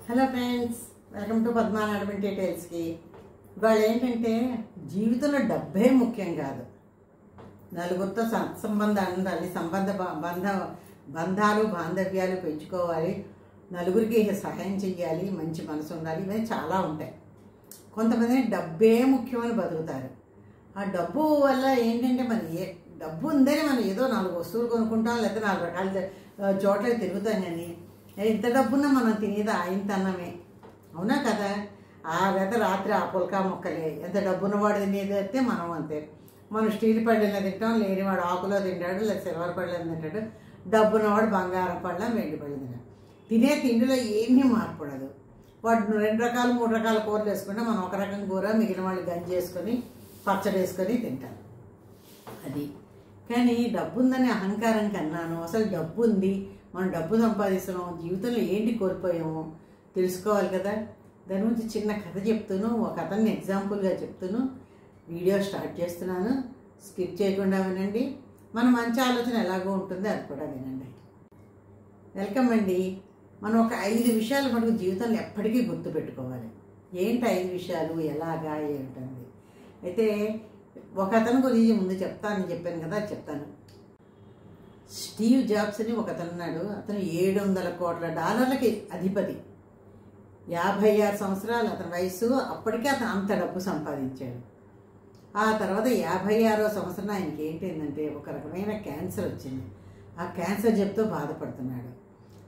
Hello friends, welcome to పద్మానాడమన్ డీటెయిల్స్కి. ఇవాళ ఏంటంటే జీవితంలో డబ్బే ముఖ్యం కాదు, నలుగురితో సత్సంబంధాలు ఉండాలి, బంధాలు బాంధవ్యాలు పెంచుకోవాలి, నలుగురికి సహాయం చెయ్యాలి, మంచి మనసు ఉండాలి. ఇవన్నీ చాలా ఉంటాయి. కొంతమంది డబ్బే ముఖ్యమని బతుకుతారు. ఆ డబ్బు వల్ల ఏంటంటే డబ్బు ఉందని మనం ఏదో 4 వస్తువులు కొనుక్కుంటాం, లేకపోతే 4 రకాల చోట్లకి తిరుగుతాం. కానీ ఎంత డబ్బున్నా మనం తినేది ఆయనతన్నమే, అవునా కదా? లేకపోతే రాత్రి ఆ పుల్కా మొక్కలే. ఎంత డబ్బున్నవాడు తినేది అయితే మనం అంతే. మనం స్టీల్ పళ్ళెల్లో తింటాం, లేనివాడు ఆకులో తింటాడు, లేదా సిల్వర్ పళ్ళెల్లో తింటాడు. డబ్బున్నవాడు బంగారం పళ్ళం, వెండి పళ్ళెం తింటాడు. తినే తిండిలో ఏమీ మార్పడదు. వాడు 2 రకాలు 3 రకాల కూరలు వేసుకుంటే మనం ఒక రకం కూర, మిగిలిన వాళ్ళు గంజి వేసుకొని పచ్చడి వేసుకొని తింటారు. అది కానీ డబ్బు ఉందని అహంకారం కన్నాను. అసలు డబ్బు ఉంది, మనం డబ్బు సంపాదిస్తున్నాం, జీవితంలో ఏంటి కోల్పోయాము తెలుసుకోవాలి కదా. దాని గురించి చిన్న కథ చెప్తాను, ఒక కథని ఎగ్జాంపుల్గా చెప్తాను. వీడియో స్టార్ట్ చేస్తున్నాను, స్కిప్ చేయకుండా వినండి. మన మంచి ఆలోచన ఎలాగో ఉంటుందో అది కూడా వినండి. వెల్కమ్ అండి. మనం ఒక 5 విషయాలు మనకు జీవితంలో ఎప్పటికీ గుర్తుపెట్టుకోవాలి. ఏంటి 5 విషయాలు, ఎలాగా ఏంటంది. అయితే ఒక అతను గురించి ముందు చెప్తానని చెప్పాను కదా, చెప్తాను. స్టీవ్ జాబ్స్ అని ఒక అతను ఉన్నాడు. అతను $700 కోట్ల అధిపతి. 56 సంవత్సరాలు అతని వయసు. అప్పటికే అతను అంత డబ్బు సంపాదించాడు. ఆ తర్వాత 56వ సంవత్సరం ఆయనకి ఏంటంటే ఒక రకమైన క్యాన్సర్ వచ్చింది. ఆ క్యాన్సర్ జబ్బుతో బాధపడుతున్నాడు.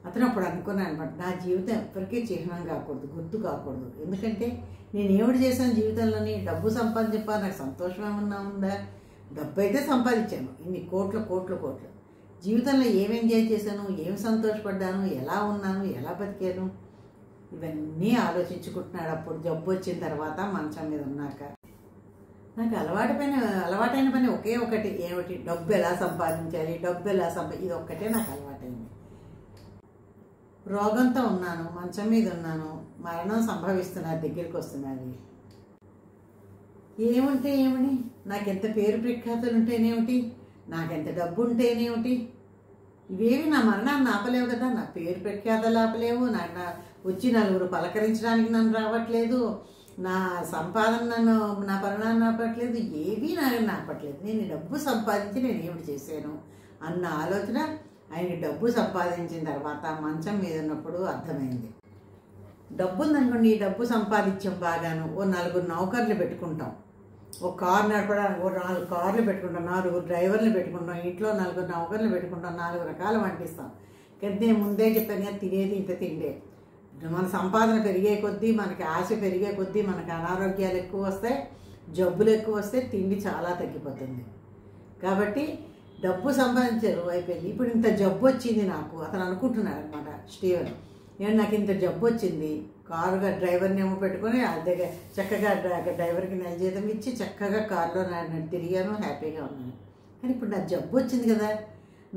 అతను అప్పుడు అనుకున్నాను అనమాట, నా జీవితం ఎప్పటికీ చిహ్నం కాకూడదు, గుర్తు కాకూడదు. ఎందుకంటే నేను ఏమిటి చేశాను జీవితంలోని? డబ్బు సంపాదించప్ప నాకు సంతోషం ఏమన్నా ఉందా? డబ్బు అయితే సంపాదించాను, ఇన్ని కోట్లు. జీవితంలో ఏం ఎంజాయ్ చేశాను, ఏం సంతోషపడ్డాను, ఎలా ఉన్నాను, ఎలా బతికాను, ఇవన్నీ ఆలోచించుకుంటున్నాడు. అప్పుడు జబ్బు వచ్చిన తర్వాత మంచం మీద ఉన్నాక నాకు అలవాటైన పని ఒకే ఒకటి. ఏమిటి? డబ్బు ఎలా సంపాదించాలి, ఇది ఒక్కటే నాకు అలవాటైంది. రోగంతో ఉన్నాను, మంచం మీద ఉన్నాను, మరణం సంభవిస్తున్నది, దగ్గరికి వస్తున్నది. ఏముంటే ఏమని? నాకెంత పేరు ప్రఖ్యాతులు ఉంటేనేమిటి, నాకెంత డబ్బు ఉంటేనేమిటి, ఇవేవి నా మరణాన్ని ఆపలేవు కదా. నా పేరు ప్రఖ్యాతలు ఆపలేవు, నా వచ్చి నలుగురు పలకరించడానికి నన్ను రావట్లేదు, నా సంపాదన నా పరిణామం ఆపట్లేదు, ఏవీ నాకు ఆపట్లేదు. నేను డబ్బు సంపాదించి నేను ఏమిటి చేశాను అన్న ఆలోచన ఆయనకి డబ్బు సంపాదించిన తర్వాత మంచం మీద ఉన్నప్పుడు అర్థమైంది. డబ్బు ఉందనుకోండి, డబ్బు సంపాదించాం బాగాను, ఓ 4 నౌకర్లు పెట్టుకుంటాం, ఒక కారు నడపడానికి 4 కార్లు పెట్టుకుంటాం, 4 డ్రైవర్లు పెట్టుకుంటాం, ఇంట్లో 4 నౌకర్లు పెట్టుకుంటాం, 4 రకాలు వంటిస్తాం. కానీ నేను ముందే చెప్పాను కదా, తినేది ఇంత తిండే. మన సంపాదన పెరిగే కొద్దీ, మనకి ఆశ పెరిగే కొద్దీ మనకి అనారోగ్యాలు ఎక్కువ వస్తాయి, జబ్బులు ఎక్కువ వస్తాయి, తిండి చాలా తగ్గిపోతుంది. కాబట్టి డబ్బు సంపాదించారు అయిపోయింది. ఇప్పుడు ఇంత జబ్బు వచ్చింది నాకు. అతను అనుకుంటున్నాడు అనమాట, స్టీవెన్, నాకు ఇంత జబ్బు వచ్చింది, కారుగా డ్రైవర్ని ఏమో పెట్టుకొని దగ్గర చక్కగా డ్రైవర్కి నెల జీతం ఇచ్చి చక్కగా కారులో తిరిగాను, హ్యాపీగా ఉన్నాను. కానీ ఇప్పుడు నా జబ్బు వచ్చింది కదా,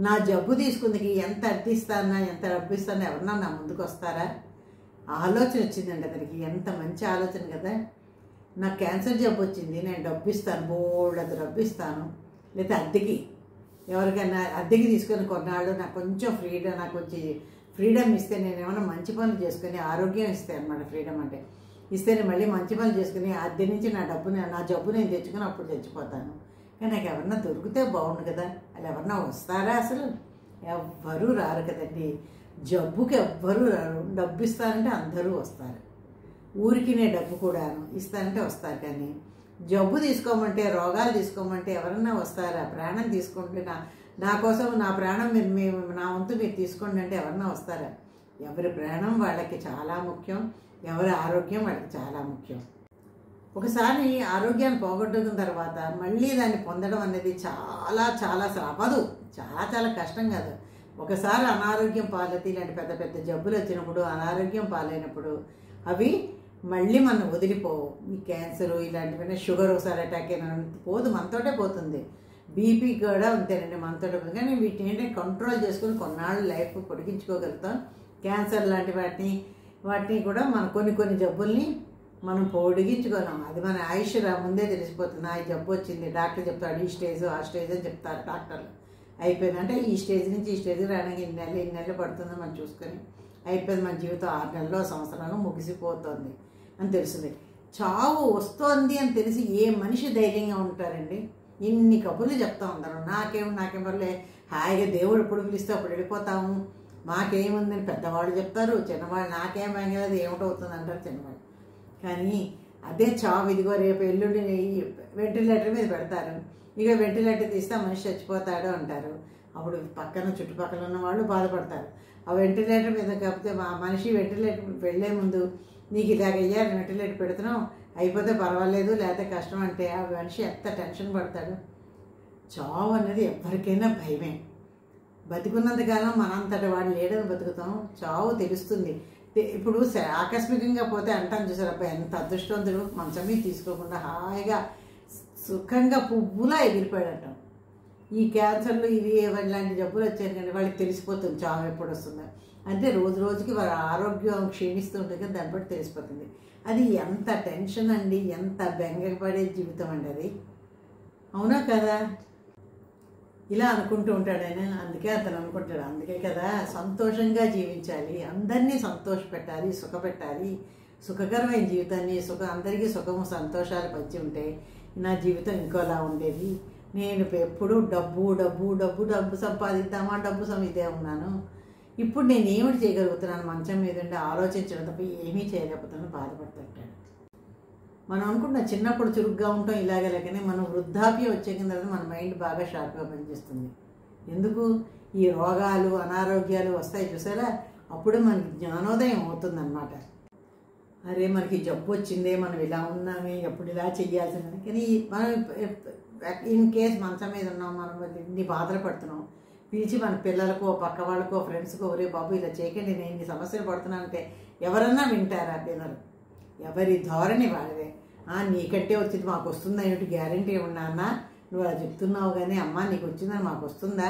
నా జబ్బు తీసుకుందికి ఎంత అర్థిస్తానా, ఎంత డబ్బు ఇస్తానా, ఎవరన్నా నా ముందుకు వస్తారా? ఆలోచన వచ్చిందండి అతనికి. ఎంత మంచి ఆలోచన కదా. నాకు క్యాన్సర్ జబ్బు వచ్చింది, నేను డబ్బు ఇస్తాను, బోల్డ్ డబ్బు ఇస్తాను, లేదా అద్దెకి ఎవరికైనా అద్దెకి తీసుకొని కొన్నాళ్ళు నాకు కొంచెం ఫ్రీడమ్ ఇస్తే నేను ఏమైనా మంచి పనులు చేసుకుని ఆరోగ్యం ఇస్తే అనమాట. ఫ్రీడమ్ అంటే ఇస్తే నేను మళ్ళీ మంచి పనులు చేసుకుని అద్దె నుంచి నా జబ్బు నేను తెచ్చుకొని అప్పుడు చచ్చిపోతాను. కానీ నాకు ఎవరన్నా దొరికితే బాగుండు కదా. అలా ఎవరన్నా వస్తారా? అసలు ఎవ్వరూ రారు కదండి. జబ్బుకి ఎవ్వరూ రారు. డబ్బు ఇస్తానంటే అందరూ వస్తారు. ఊరికి నేను డబ్బు కూడాను ఇస్తానంటే వస్తారు. కానీ జబ్బు తీసుకోమంటే, రోగాలు తీసుకోమంటే ఎవరన్నా వస్తారా? ప్రాణం తీసుకుంటే నా కోసం నా ప్రాణం మీరు నా వంతు మీరు తీసుకోండి అంటే ఎవరన్నా వస్తారా? ఎవరి ప్రాణం వాళ్ళకి చాలా ముఖ్యం, ఎవరి ఆరోగ్యం వాళ్ళకి చాలా ముఖ్యం. ఒకసారి ఆరోగ్యాన్ని పోగొట్టుకున్న తర్వాత మళ్ళీ దాన్ని పొందడం అనేది చాలా అవ్వదు, చాలా కష్టం కాదు. ఒకసారి అనారోగ్యం పాలైతే, ఇలాంటి పెద్ద జబ్బులు వచ్చినప్పుడు, అనారోగ్యం పాలైనప్పుడు అవి మళ్ళీ మనం వదిలిపోవు. ఈ క్యాన్సరు ఇలాంటివన్నీ, షుగర్ ఒకసారి అటాక్ అయినా పోదు, మనతోటే పోతుంది. బీపీ కూడా ఉంటేనండి, మనతోటే పోతుంది. కానీ వీటిని ఏంటంటే కంట్రోల్ చేసుకుని కొన్నాళ్ళు లైఫ్ పొడిగించుకోగలుగుతాం. క్యాన్సర్ లాంటి వాటిని కూడా మనం కొన్ని జబ్బుల్ని మనం పొడిగించుకోలేం. అది మన ఆయుష్ ముందే తెలిసిపోతుంది. ఆ జబ్బు వచ్చింది, డాక్టర్ చెప్తాడు ఈ స్టేజ్ ఆ స్టేజ్ అని చెప్తారు డాక్టర్లు. అయిపోయిందంటే ఈ స్టేజ్ నుంచి ఈ స్టేజ్కి రావడానికి ఇన్ని నెలలు పడుతుందో మనం చూసుకొని అయిపోయింది, మన జీవితం 6 నెలల్లో సంవత్సరాలు ముగిసిపోతుంది అని తెలుస్తుంది. చావు వస్తోంది అని తెలిసి ఏ మనిషి ధైర్యంగా ఉంటారండి? ఇన్ని కబుర్లు చెప్తా ఉంటారు, నాకేం పర్లే, హాయిగా దేవుడు ఎప్పుడు పిలిస్తే అప్పుడు వెళ్ళిపోతాము, మాకేముందని పెద్దవాళ్ళు చెప్తారు. చిన్నవాళ్ళు నాకేం భయలేదు, ఏమిటవుతుంది అంటారు చిన్నవాళ్ళు. కానీ అదే చావు, ఇదిగో రేపు ఎల్లుండి వెంటిలేటర్ మీద పెడతారు, ఇక వెంటిలేటర్ తీస్తే మనిషి చచ్చిపోతాడు అంటారు. అప్పుడు పక్కన చుట్టుపక్కల ఉన్న వాళ్ళు బాధపడతారు. ఆ వెంటిలేటర్ మీద కాకపోతే మా మనిషి వెంటిలేటర్ వెళ్ళే ముందు నీకు ఇలాగ అయ్యారు, వెంటిలేటర్ పెడుతున్నావు, అయిపోతే పర్వాలేదు లేకపోతే కష్టం అంటే ఆ మనిషి ఎంత టెన్షన్ పడతాడు. చావు అన్నది ఎవరికైనా భయమే. బతికున్నంతకాలం మనంతటి వాడు లేడని బతుకుతాం. చావు తెలుస్తుంది. ఇప్పుడు ఆకస్మికంగా పోతే అంటాను చూసారు, అబ్బాయి ఎంత అదృష్టవంతుడు, మంచం మీద తీసుకోకుండా హాయిగా సుఖంగా పువ్వులా ఎగిరిపోయాడంటాం. ఈ క్యాన్సర్లు ఇవి ఇలాంటి జబ్బులు వచ్చాయి కానీ వాళ్ళకి తెలిసిపోతుంది చావు ఎప్పుడు వస్తుందో. అంటే రోజు రోజుకి వారి ఆరోగ్యం క్షీణిస్తూ ఉంటుంది కదా, దాన్ని బట్టి తెలిసిపోతుంది. అది ఎంత టెన్షన్ అండి, ఎంత బెంగపడే జీవితం అండి అది, అవునా కదా? ఇలా అనుకుంటూ ఉంటాడు ఆయన. అందుకే అతను అనుకుంటాడు, అందుకే కదా సంతోషంగా జీవించాలి, అందరినీ సంతోషపెట్టాలి, సుఖపెట్టాలి, సుఖకరమైన జీవితాన్ని అందరికీ సుఖము సంతోషాలు పంచి ఉంటే నా జీవితం ఇంకోలా ఉండేది. నేను ఎప్పుడు డబ్బు డబ్బు డబ్బు డబ్బు సంపాదిద్దామా, ఇదే ఉన్నాను. ఇప్పుడు నేను ఏమిటి చేయగలుగుతున్నాను? మంచం మీద ఉండి ఆలోచించడం తప్ప ఏమీ చేయలేకపోతున్నాను, బాధపడుతుంటాడు. మనం అనుకుంటున్నాం చిన్నప్పుడు చురుగ్గా ఉంటాం ఇలాగేలాగనే, మనం వృద్ధాప్యం వచ్చే కింద మన మైండ్ బాగా షార్ప్గా పనిచేస్తుంది. ఎందుకు? ఈ రోగాలు అనారోగ్యాలు వస్తాయి చూసారా, అప్పుడు మనకి జ్ఞానోదయం అవుతుందన్నమాట. అరే మనకి జబ్బు వచ్చిందే, మనం ఇలా ఉన్నామే, ఎప్పుడు ఇలా చెయ్యాల్సిందని. కానీ మనం ఇన్ కేస్ మంచం మీద ఉన్నాం, మనం ఇన్ని బాధలు పడుతున్నాం, పిలిచి మన పిల్లలకో పక్క వాళ్ళకో ఫ్రెండ్స్కో, ఒరే బాబు ఇలా చేయకండి, నేను ఇన్ని సమస్యలు పడుతున్నాను అంటే ఎవరన్నా వింటారా? పిల్లలు ఎవరి ధోరణి వాళ్ళదే. నీకంటే వచ్చింది మాకు వస్తుందా ఏమిటి గ్యారంటీ ఉన్నా అన్న, నువ్వు అలా చెప్తున్నావు కానీ అమ్మ నీకు వచ్చిందని మాకు వస్తుందా?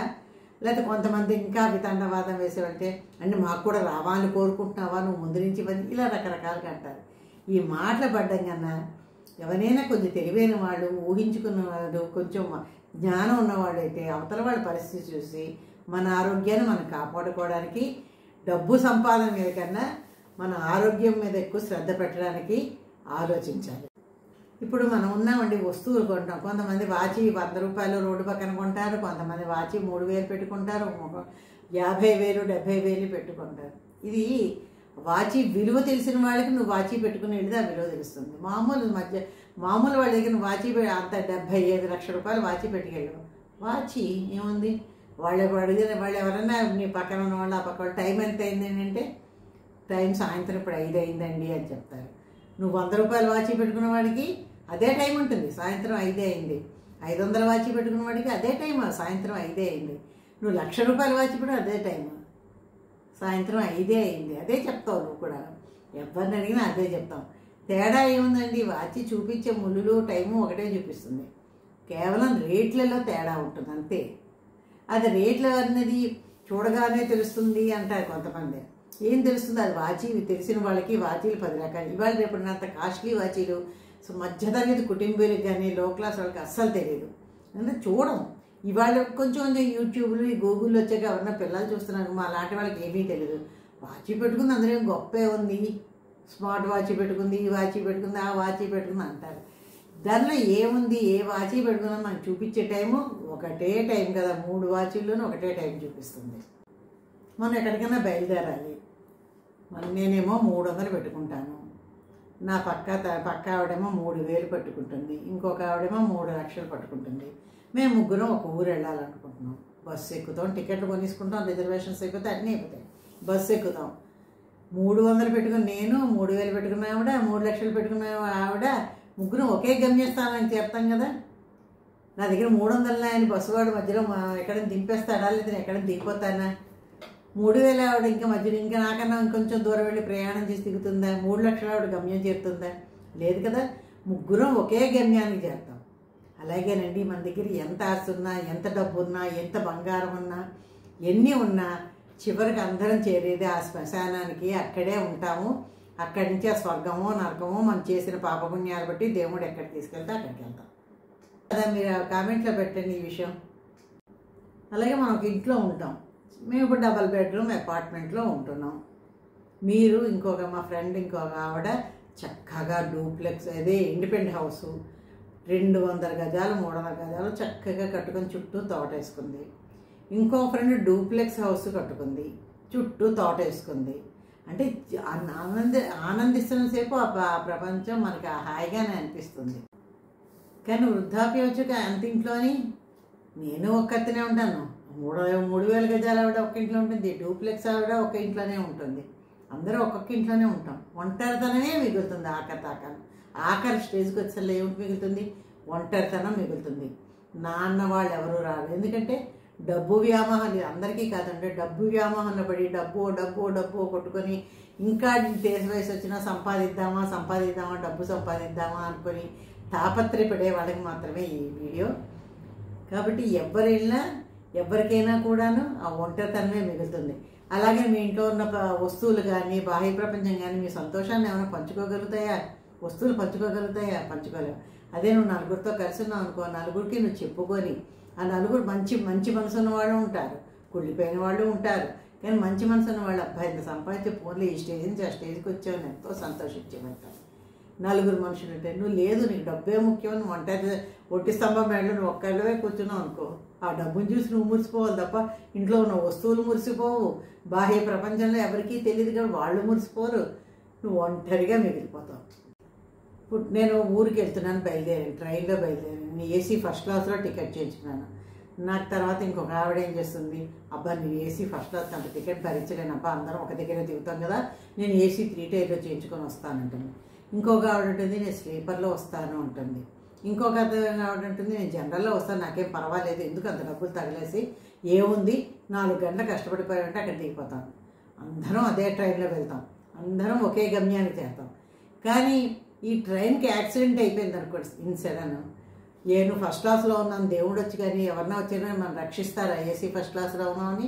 లేకపోతే కొంతమంది ఇంకా వితండవాదం వేసేవంటే అంటే మాకు కూడా రావాలని కోరుకుంటున్నావా, నువ్వు ముందు నుంచి ఇలా రకరకాలుగా అంటారు. ఈ మాటలు పడ్డం కన్నా ఎవరైనా కొంచెం తెలివైన వాళ్ళు, ఊహించుకున్న వాళ్ళు, కొంచెం జ్ఞానం ఉన్నవాళ్ళు అయితే అవతల వాళ్ళ పరిస్థితి చూసి మన ఆరోగ్యాన్ని మనం కాపాడుకోవడానికి డబ్బు సంపాదన మీద కన్నా మన ఆరోగ్యం మీద ఎక్కువ శ్రద్ధ పెట్టడానికి ఆలోచించాలి. ఇప్పుడు మనం ఉన్నామండి, వస్తువులు కొంటాం. కొంతమంది వాచి 100 రూపాయలు రోడ్డు పక్కన కొంటారు, కొంతమంది వాచి 3000 పెట్టుకుంటారు, 50,000 70,000 పెట్టుకుంటారు. ఇది వాచి విలువ తెలిసిన వాళ్ళకి నువ్వు వాచి పెట్టుకుని వెళితే ఆ విలువ తెలుస్తుంది. మామూలు వాళ్ళ దగ్గర నువ్వు వాచి అంత 75 లక్షల రూపాయలు వాచి పెట్టుకెళ్ళవు. వాచి ఏముంది, వాళ్ళు అడిగిన వాళ్ళు ఎవరన్నా నీ పక్కన ఉన్న వాళ్ళు ఆ పక్క వాళ్ళు టైం ఎంత అయింది అంటే టైం సాయంత్రం ఇప్పుడు 5 అయిందండి అని చెప్తారు. నువ్వు 100 రూపాయల వాచి పెట్టుకున్న వాడికి అదే టైం ఉంటుంది, సాయంత్రం 5 అయింది. 500 వాచి పెట్టుకున్న వాడికి అదే టైం, సాయంత్రం 5 అయింది. నువ్వు 1,00,000 రూపాయల వాచి పెట్టు అదే టైం, సాయంత్రం 5 అయింది. అదే చెప్తావు నువ్వు కూడా, ఎవరిని అడిగినా అదే చెప్తాం. తేడా ఏముందండి? వాచి చూపించే ముళ్ళు టైము ఒకటే చూపిస్తుంది, కేవలం రేట్లలో తేడా ఉంటుంది అంతే. అది రేట్లు అన్నది చూడగానే తెలుస్తుంది అంటారు కొంతమంది. ఏం తెలుస్తుంది? అది వాచి తెలిసిన వాళ్ళకి వాచీలు 10 రకాలు. ఇవాళ రేపు అంత కాస్ట్లీ వాచీలు మధ్యతరగతి కుటుంబీలకు కానీ లో క్లాస్ వాళ్ళకి అస్సలు తెలియదు, అంటే చూడం. ఇవాళ కొంచెం యూట్యూబ్లు ఈ గూగుల్లో వచ్చాక ఎవరన్నా పిల్లలు చూస్తున్నారు, మా లాంటి వాళ్ళకి ఏమీ తెలియదు. వాచి పెట్టుకుంది అందులో గొప్పే ఉంది, స్మార్ట్ వాచ్ పెట్టుకుంది, ఈ వాచి పెట్టుకుంది, ఆ వాచి పెట్టుకుంది అంటారు. దానిలో ఏముంది? ఏ వాచి పెట్టుకున్నా మనకు చూపించే టైము ఒకటే టైం కదా, 3 వాచీల్లోనూ ఒకటే టైం చూపిస్తుంది. మనం ఎక్కడికైనా బయలుదేరాలి, నేనేమో 300 పెట్టుకుంటాను, నా పక్క ఆవిడేమో 3,000 పెట్టుకుంటుంది, ఇంకొక ఆవిడేమో 3 లక్షలు పట్టుకుంటుంది. మేము ముగ్గురం ఒక ఊరు వెళ్ళాలనుకుంటున్నాం. బస్సు ఎక్కుతాం, టికెట్లు కొనేసుకుంటాం, రిజర్వేషన్స్ అయిపోతే అన్నీ అయిపోతాయి. బస్సు ఎక్కుతాం, 300 పెట్టుకుని నేను, 3,000 పెట్టుకున్న ఆవిడ, 3 లక్షలు పెట్టుకున్న ఆవిడ, ముగ్గురం ఒకే గమ్యస్థానానికి చెప్తాం కదా. నా దగ్గర 300 అని బస్సువాడు మధ్యలో ఎక్కడైనా దింపేస్తాడా, లేదా ఎక్కడైనా దిగిపోతానా? 3,000 ఆవిడ ఇంకా మధ్యలో ఇంకా నాకన్నా ఇంకొంచెం దూరం వెళ్ళి ప్రయాణం చేసి దిగుతుందా? 3 లక్షల ఆవిడ గమ్యం చేరుతుందా? లేదు కదా. ముగ్గురం ఒకే గమ్యానికి చేరుతాం. అలాగేనండి మన దగ్గర ఎంత ఆస్తి ఉన్నా, ఎంత డబ్బు ఉన్నా, ఎంత బంగారం ఉన్నా, ఎన్ని ఉన్నా చివరికి అందరం చేరేది ఆ శ్మశానానికి. అక్కడే ఉంటాము. అక్కడి నుంచి ఆ స్వర్గమో నరకమో మనం చేసిన పాపపుణ్యాలు బట్టి దేవుడు ఎక్కడికి తీసుకెళ్తే అక్కడికి వెళ్తాం కదా. మీరు కామెంట్లో పెట్టండి ఈ విషయం. అలాగే మనం ఒక ఇంట్లో ఉంటాం. మేము ఇప్పుడు 2 బెడ్రూమ్ అపార్ట్మెంట్లో ఉంటున్నాం. మీరు మా ఫ్రెండ్ ఇంకొక ఆవిడ చక్కగా డూప్లెక్స్ అదే ఇండిపెండెంట్ హౌస్ 200 గజాలు 300 గజాలు చక్కగా కట్టుకొని చుట్టూ తోట వేసుకుంది. ఇంకో ఫ్రెండ్ డూప్లెక్స్ హౌస్ కట్టుకుంది, చుట్టూ తోట వేసుకుంది. అంటే ఆనందిస్తున్నసేపు ఆ ప్రపంచం మనకి హాయిగానే అనిపిస్తుంది. కానీ వృద్ధాప్యం వచ్చాక అంత ఇంట్లోని నేను ఒక్కతినే ఉంటాను. 3,000 గజాలు ఆవిడ ఒక్క ఇంట్లో ఉంటుంది, డూప్లెక్స్ ఆవిడ ఒక ఇంట్లోనే ఉంటుంది. అందరూ ఒక్కొక్క ఇంట్లోనే ఉంటాం. ఒంటరితనమే మిగులుతుంది ఆఖరి స్టేజ్కి వచ్చేసరికి ఏమిటి మిగులుతుంది? ఒంటరితనం మిగులుతుంది. నాన్న వాళ్ళు ఎవరు రారు. ఎందుకంటే డబ్బు వ్యామోహాలు అందరికీ కాదంటే డబ్బు వ్యామోహంలో పడి డబ్బు కొట్టుకొని ఇంకా వయసు వచ్చినా సంపాదిద్దామా డబ్బు సంపాదిద్దామా అనుకొని తాపత్రయపడే వాళ్ళకి మాత్రమే ఈ వీడియో. కాబట్టి ఎవరికైనా కూడాను ఆ ఒంటరితనమే మిగులుతుంది. అలాగే మీ ఇంట్లో ఉన్న వస్తువులు కానీ బాహ్య ప్రపంచం కానీ మీ సంతోషాన్ని ఏమైనా పంచుకోగలుగుతాయా? వస్తువులు పంచుకోగలుగుతాయా? పంచుకోలేవు. అదే నువ్వు నలుగురితో కలిసి ఉన్నావు అనుకో, నలుగురికి నువ్వు చెప్పుకొని ఆ నలుగురు మంచి మనసు ఉన్న వాళ్ళు ఉంటారు, కుళ్ళిపోయిన వాళ్ళు ఉంటారు. కానీ మంచి మనసు ఉన్న వాళ్ళు అబ్బాయి ఇంత సంపాదించే ఫోన్లో ఈ స్టేజ్ నుంచి ఆ స్టేజ్కి వచ్చావని ఎంతో సంతోషించేమంటారు. నలుగురు మనుషులు ఉంటాయి. నువ్వు లేదు, నీకు డబ్బే ముఖ్యం, నువ్వు ఒట్టి స్తంభం మేడలో నువ్వు ఒక్కళ్ళవే కూర్చున్నావు అనుకో, ఆ డబ్బును చూసి నువ్వు మురిసిపోవాలి తప్ప ఇంట్లో ఉన్న వస్తువులు మురిసిపోవు. బాహ్య ప్రపంచంలో ఎవరికీ తెలియదు కానీ వాళ్ళు మురిసిపోరు. నువ్వు ఒంటరిగా మిగిలిపోతావు. ఇప్పుడు నేను ఊరికి వెళ్తున్నాను, ట్రైన్లో బయలుదేరాను. ఏసీ ఫస్ట్ క్లాస్లో టికెట్ చేయించుకున్నాను. నాకు తర్వాత ఇంకొక ఆవిడ ఏం చేస్తుంది, అబ్బా నేను ఏసీ ఫస్ట్ క్లాస్ అంత టికెట్ భరించలేను, అబ్బా అందరం ఒక దగ్గర దిగుతాం కదా, నేను ఏసీ 3 టైర్లో చేయించుకొని వస్తానంటుంది. ఇంకొక ఆవిడ ఉంటుంది నేను స్లీపర్లో వస్తాను ఉంటుంది. ఇంకొక ఆవిడ ఉంటుంది నేను జనరల్లో వస్తాను, నాకేం పర్వాలేదు, ఎందుకు అంత డబ్బులు తగిలేసి ఏముంది 4 గంటలు కష్టపడిపోయామంటే అక్కడ దిగిపోతాం. అందరం అదే ట్రైన్లో వెళ్తాం, అందరం ఒకే గమ్యానికి చేస్తాం. కానీ ఈ ట్రైన్కి యాక్సిడెంట్ అయిపోయింది అనుకోండి ఇన్సడన్, నేను ఫస్ట్ క్లాస్లో ఉన్నాను, దేవుడు వచ్చి కానీ ఎవరన్నా వచ్చినా మనం రక్షిస్తారా? ఏసీ ఫస్ట్ క్లాస్లో ఉన్నామని,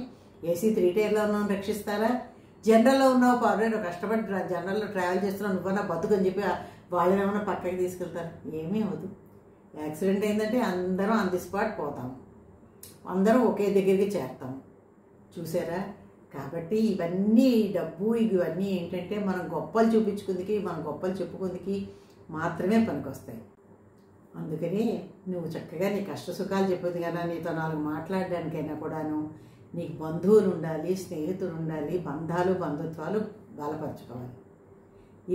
ఏసీ 3 టైర్లో ఉన్నామని రక్షిస్తారా? జనరల్లో ఉన్నావు పర్వాలేదు, కష్టపడి జనరల్లో ట్రావెల్ చేస్తున్నావు, నువ్వన్నా బతుకు అని చెప్పి వాళ్ళు ఏమైనా పక్కకి తీసుకెళ్తారు? ఏమీ అవ్వదు. యాక్సిడెంట్ అయిందంటే అందరం ఆన్ ది స్పాట్ పోతాం, అందరం ఒకే దగ్గరికి చేరుతాం. చూసారా? కాబట్టి ఇవన్నీ డబ్బు ఇవన్నీ ఏంటంటే మనం గొప్పలు చూపించుకుందికి, మనం గొప్పలు చెప్పుకుందికి మాత్రమే పనికొస్తాయి. అందుకని నువ్వు చక్కగా నీ కష్ట సుఖాలు చెప్పేది కదా, నీతో 4 మాట్లాడడానికైనా కూడాను నీకు బంధువులు ఉండాలి, స్నేహితులు ఉండాలి, బంధుత్వాలు బలపరచుకోవాలి.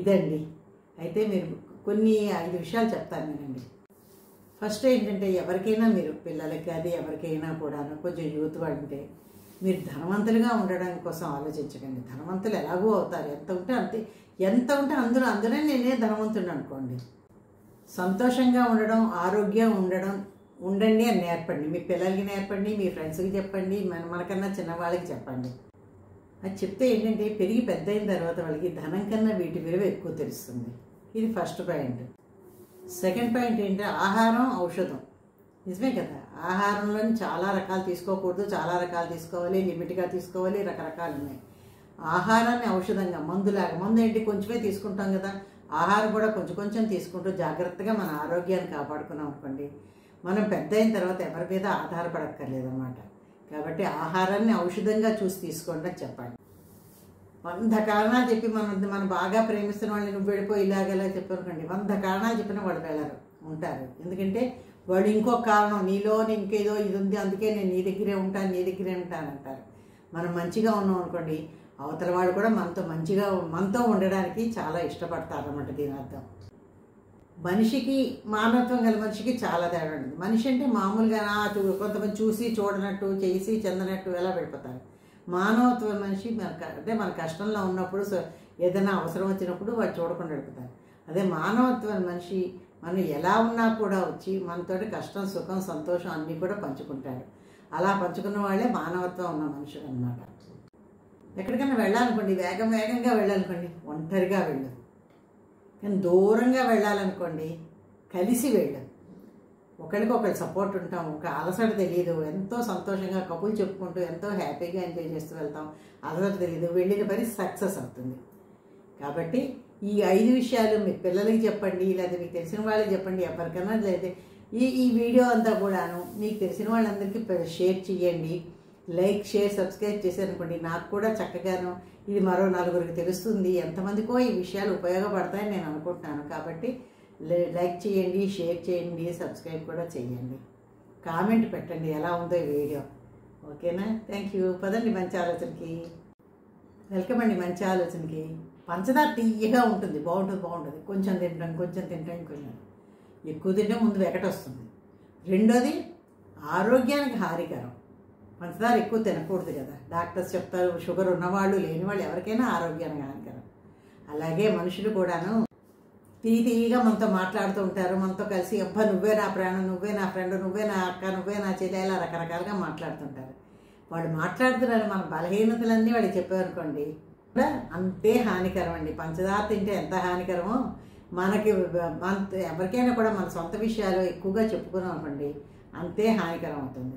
ఇదండి. అయితే మీరు కొన్ని 5 విషయాలు చెప్తాను వినండి. ఫస్ట్ ఏంటంటే ఎవరికైనా మీరు పిల్లలకి కానీ ఎవరికైనా కూడాను కొంచెం యూత్ వాళ్ళు ఉంటే మీరు ధనవంతులుగా ఉండడం కోసం ఆలోచించకండి. ధనవంతులు ఎలాగో అవుతారు, ఎంత ఉంటే అందులో నేనే ధనవంతుడు అనుకోండి. సంతోషంగా ఉండడం, ఆరోగ్యం ఉండండి అని నేర్పండి. మీ పిల్లలకి నేర్పండి, మీ ఫ్రెండ్స్కి చెప్పండి, మనకన్నా చిన్నవాళ్ళకి చెప్పండి. అది చెప్తే ఏంటంటే పెరిగి పెద్ద అయిన తర్వాత వాళ్ళకి ధనం కన్నా వీటి విలువ ఎక్కువ తెలుస్తుంది. ఇది ఫస్ట్ పాయింట్. సెకండ్ పాయింట్ ఏంటంటే ఆహారం ఔషధం. నిజమే కదా, ఆహారంలో చాలా రకాలు తీసుకోకూడదు, చాలా రకాలు తీసుకోవాలి, లిమిట్గా తీసుకోవాలి, రకరకాలు ఉన్నాయి. ఆహారాన్ని ఔషధంగా మందులాగా, మందు ఏంటి కొంచెమే తీసుకుంటాం కదా, ఆహారం కూడా కొంచెం తీసుకుంటూ జాగ్రత్తగా మన ఆరోగ్యాన్ని కాపాడుకున్నాం అనుకోండి, మనం పెద్ద అయిన తర్వాత ఎవరి మీద ఆధారపడక్కర్లేదన్నమాట. కాబట్టి ఆహారాన్ని ఔషధంగా చూసి తీసుకోండి అని చెప్పండి. 100 కారణాలు చెప్పి మనం బాగా ప్రేమిస్తున్న వాళ్ళని నువ్వు వెళ్ళిపోయి ఇలాగేలా చెప్పనుకోండి, 100 కారణాలు చెప్పినా వాళ్ళు వెళ్ళరు, ఉంటారు. ఎందుకంటే వాడు ఇంకొక కారణం, నీలోని ఇంకేదో ఇది ఉంది, అందుకే నేను నీ దగ్గరే ఉంటాను అంటారు. మనం మంచిగా ఉన్నాం అనుకోండి, అవతల వాళ్ళు కూడా మనతో ఉండడానికి చాలా ఇష్టపడతారు అన్నమాట. దీని అర్థం మనిషికి, మానవత్వం గల మనిషికి చాలా తేడా ఉంటుంది. మనిషి అంటే మామూలుగా కొంతమంది చూసి చూడనట్టు, చేసి చెందనట్టు ఎలా వెళ్ళిపోతారు. మానవత్వం మనిషి అంటే మన కష్టంలో ఉన్నప్పుడు, ఏదైనా అవసరం వచ్చినప్పుడు వాడు చూడకుండా వెళ్ళిపోతారు. అదే మానవత్వం మనిషి మనం ఎలా ఉన్నా కూడా వచ్చి మనతోటి కష్టం, సుఖం, సంతోషం అన్నీ కూడా పంచుకుంటాడు. అలా పంచుకున్న వాళ్ళే మానవత్వం ఉన్న మనుషులు అన్నమాట. ఎక్కడికైనా వెళ్ళాలనుకోండి, వేగంగా వెళ్ళాలనుకోండి, ఒంటరిగా వెళ్ళు. కానీ దూరంగా వెళ్ళాలనుకోండి, కలిసి వెళ్ళు. ఒకరికొకరు సపోర్ట్ ఉంటాం, ఒక అలసట తెలియదు, ఎంతో సంతోషంగా కబుర్లు చెప్పుకుంటూ ఎంతో హ్యాపీగా ఎంజాయ్ చేస్తూ వెళ్తాం. అలసట తెలియదు, వెళ్ళిన పని సక్సెస్ అవుతుంది. కాబట్టి ఈ 5 విషయాలు మీ పిల్లలకి చెప్పండి, లేదా మీకు తెలిసిన వాళ్ళకి చెప్పండి, ఎవరికైనా లేదా ఈ వీడియో అంతా కూడాను మీకు తెలిసిన వాళ్ళందరికీ షేర్ చేయండి. లైక్, షేర్, సబ్స్క్రైబ్ చేశారనుకోండి, నాకు కూడా చక్కగాను ఇది మరో నలుగురికి తెలుస్తుంది, ఎంతమందికో ఈ విషయాలు ఉపయోగపడతాయని నేను అనుకుంటున్నాను. కాబట్టి లైక్ చేయండి, షేర్ చేయండి, సబ్స్క్రైబ్ కూడా చేయండి, కామెంట్ పెట్టండి ఎలా ఉందో ఈ వీడియో. ఓకేనా? Thank you. పదండి మంచి ఆలోచనకి. వెల్కమ్ అండి మంచి ఆలోచనకి. పంచదార తీయగా ఉంటుంది, బాగుంటుంది. కొంచెం తింటాం కొంచెం ఎక్కువ తింటే ముందు వెకట వస్తుంది. రెండోది ఆరోగ్యానికి హానికరం. పంచదార ఎక్కువ తినకూడదు కదా, డాక్టర్స్ చెప్తారు. షుగర్ ఉన్నవాళ్ళు లేనివాళ్ళు ఎవరికైనా ఆరోగ్యానికి హానికరం. అలాగే మనుషులు కూడాను తీయగా మనతో మాట్లాడుతూ ఉంటారు, మనతో కలిసి అబ్బా నువ్వే నా ప్రాణం, నువ్వే నా ఫ్రెండ్, నువ్వే నా అక్క, నువ్వే నా చెల్లి, ఇలా రకరకాలుగా మాట్లాడుతుంటారు. వాళ్ళు మాట్లాడుతున్నారు, మన బలహీనతలన్నీ వాళ్ళకి చెప్పారనుకోండి కూడా అంతే హానికరం అండి. పంచదార తింటే ఎంత హానికరమో మనకి ఎవరికైనా కూడా మన సొంత విషయాలు ఎక్కువగా చెప్పుకున్నాం అనుకోండి అంతే హానికరం అవుతుంది.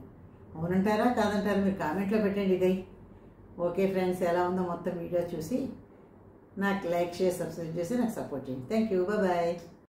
అవునంటారా కాదంటారా? మీరు కామెంట్లో పెట్టండి ఇది. ఓకే ఫ్రెండ్స్, ఎలా ఉందో మొత్తం వీడియో చూసి నాకు లైక్ షేర్ సబ్స్క్రైబ్ చేసి నాకు సపోర్ట్ చేయండి. Thank you. బాయ్.